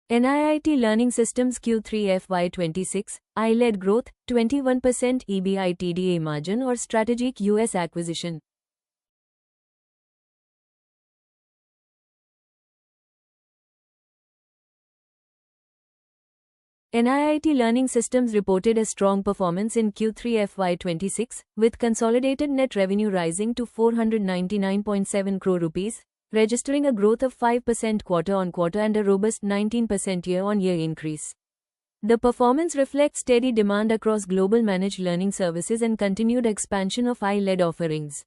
NIIT Learning Systems Q3 FY26, I-led growth, 21% EBITDA margin or strategic US acquisition. NIIT Learning Systems reported a strong performance in Q3 FY26, with consolidated net revenue rising to 499.7 crore rupees, registering a growth of 5% quarter-on-quarter and a robust 19% year-on-year increase. The performance reflects steady demand across global managed learning services and continued expansion of I-led offerings.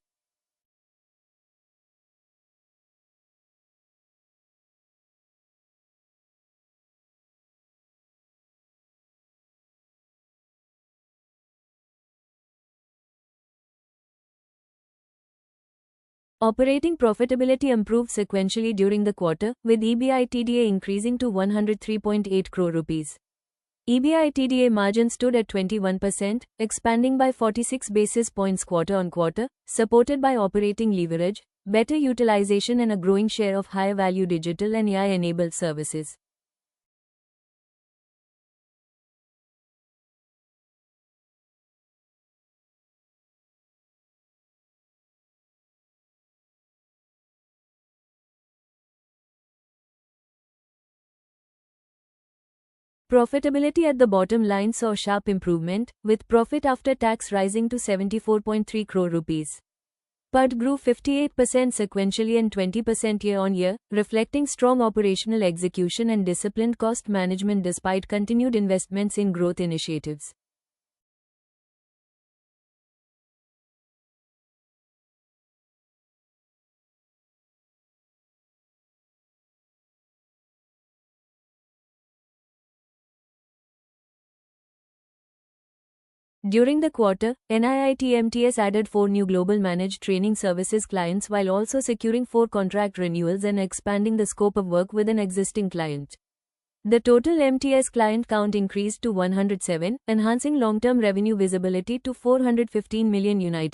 Operating profitability improved sequentially during the quarter, with EBITDA increasing to 103.8 crore rupees. EBITDA margin stood at 21%, expanding by 46 basis points quarter-on-quarter, supported by operating leverage, better utilization and a growing share of higher-value digital and AI-enabled services. Profitability at the bottom line saw sharp improvement, with profit after tax rising to 74.3 crore rupees. PAT grew 58% sequentially and 20% year-on-year, reflecting strong operational execution and disciplined cost management despite continued investments in growth initiatives. During the quarter, NIIT MTS added 4 new global managed training services clients while also securing 4 contract renewals and expanding the scope of work with an existing client. The total MTS client count increased to 107, enhancing long-term revenue visibility to $415 million.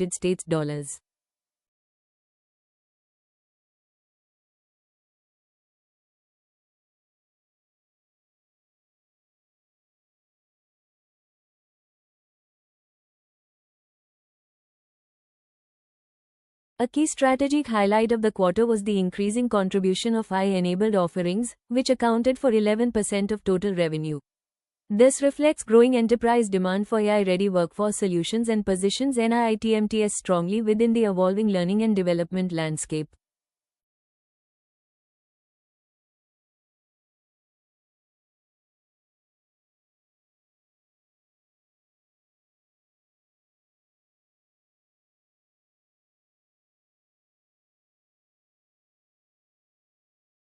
A key strategic highlight of the quarter was the increasing contribution of AI-enabled offerings, which accounted for 11% of total revenue. This reflects growing enterprise demand for AI-ready workforce solutions and positions NIIT MTS strongly within the evolving learning and development landscape.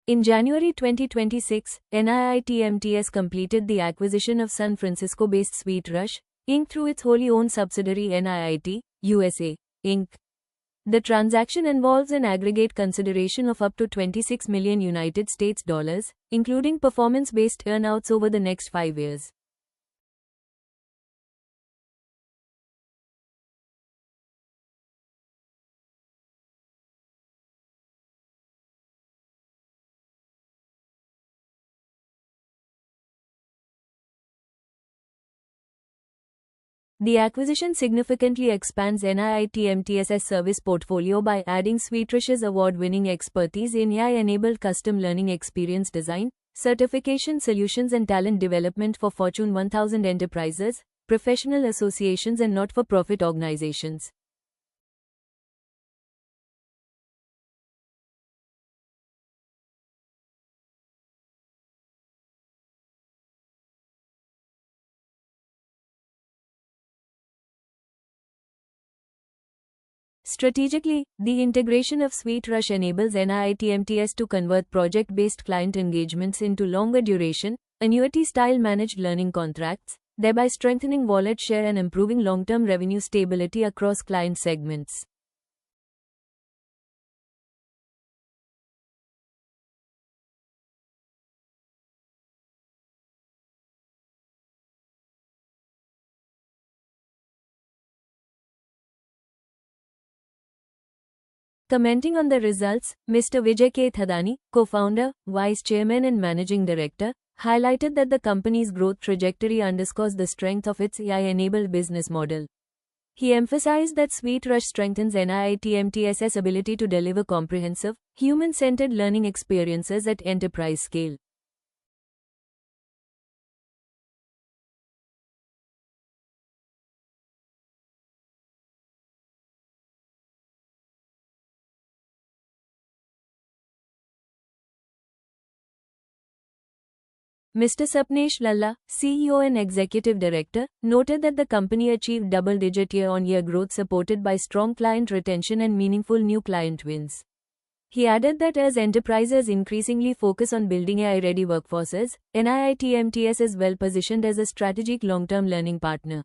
In January 2026, NIIT MTS completed the acquisition of San Francisco-based SweetRush, Inc. through its wholly owned subsidiary NIIT USA, Inc. The transaction involves an aggregate consideration of up to $26 million, including performance-based earn-outs over the next 5 years. The acquisition significantly expands NIIT MTS's service portfolio by adding SweetRush's award-winning expertise in AI-enabled custom learning experience design, certification solutions and talent development for Fortune 1000 enterprises, professional associations and not-for-profit organizations. Strategically, the integration of SweetRush enables NIIT MTS to convert project-based client engagements into longer duration, annuity-style managed learning contracts, thereby strengthening wallet share and improving long-term revenue stability across client segments. Commenting on the results, Mr. Vijay K. Thadani, co-founder, vice chairman and managing director, highlighted that the company's growth trajectory underscores the strength of its AI-enabled business model. He emphasized that SweetRush strengthens NIIT MTS's ability to deliver comprehensive, human-centered learning experiences at enterprise scale. Mr. Sapnesh Lalla, CEO and Executive Director, noted that the company achieved double-digit year-on-year growth supported by strong client retention and meaningful new client wins. He added that as enterprises increasingly focus on building AI-ready workforces, NIIT MTS is well positioned as a strategic long-term learning partner.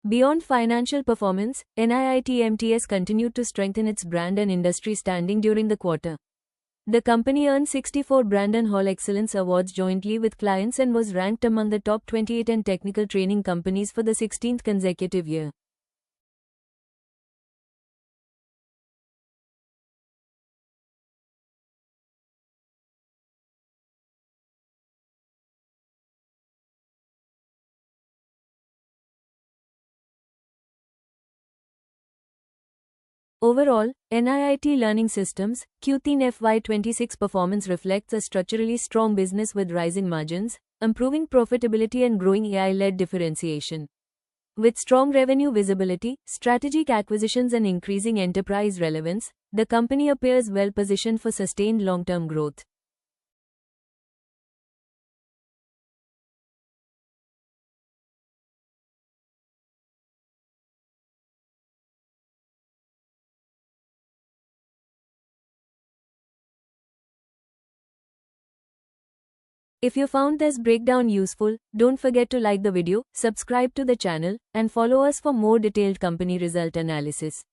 Beyond financial performance, NIIT MTS continued to strengthen its brand and industry standing during the quarter. The company earned 64 Brandon Hall Excellence Awards jointly with clients and was ranked among the top 28 in technical training companies for the 16th consecutive year. Overall, NIIT Learning Systems Q3 FY26 performance reflects a structurally strong business with rising margins, improving profitability and growing AI-led differentiation. With strong revenue visibility, strategic acquisitions and increasing enterprise relevance, the company appears well positioned for sustained long-term growth. If you found this breakdown useful, don't forget to like the video, subscribe to the channel, and follow us for more detailed company result analysis.